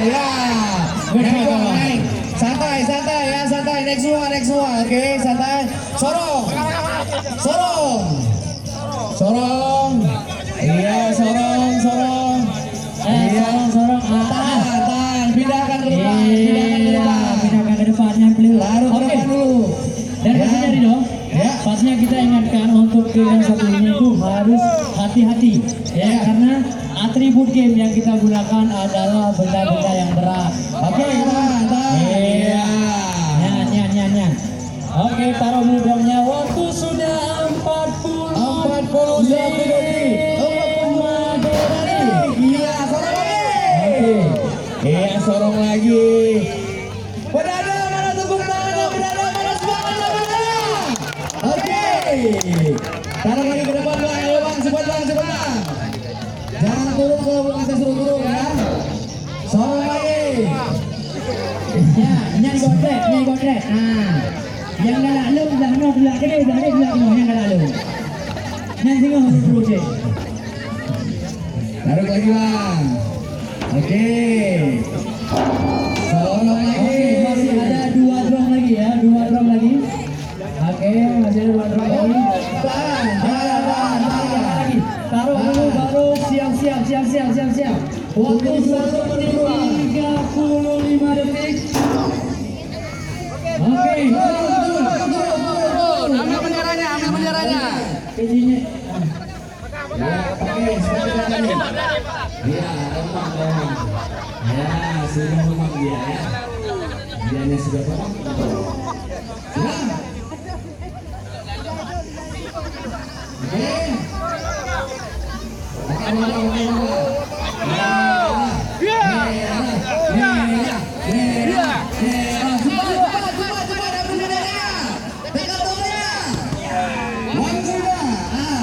Ya. Naik. Santai ya, santai. Next one. Oke, santai. Sorong. Iya, sorong. Sorong. Tahan. Pindahkan ke depan. Pindahkan ke depannya beliau. Taruh ke depan dulu. Dan pastinya Rido, pastinya kita ingatkan untuk game yang satu ini itu harus hati-hati ya, karena atribut game yang kita gunakan adalah benda-benda yang berat. Oke, tahan. Iya. Nyan. Oke, taruh mudahnya. Waktu sudah 41 detik. Gila, sorong lagi. Iya, sorong lagi. Pedada, mana tepuk tangannya? Pedada, mana semangatnya? Oke. Taruh lagi ke depan, Bang. Ayo, Bang. Cepat, Bang. Jangan turun kalau bukan saya suruh turun, ya. Sorong lagi. Ya, nyan godret. Nah, yang dah lalu dah no belah dia yang dah lalu. Nyan tengok dulu deh. Taruh lagi, Bang. Oke. Sorong lagi. Masih ada 2 drum lagi ya, 2 drum lagi. Oke, masih ada 2 drum lagi. Tahan. Lagi. Taruh dulu baru siap. Waktu 1 menit 35 detik. Oke, turun. Ambil benderanya. Kejinya. Ya, oke, sekarang dia memang. Ya, sudah memang dia ya. Dianya sudah memang. Sudah. Oke.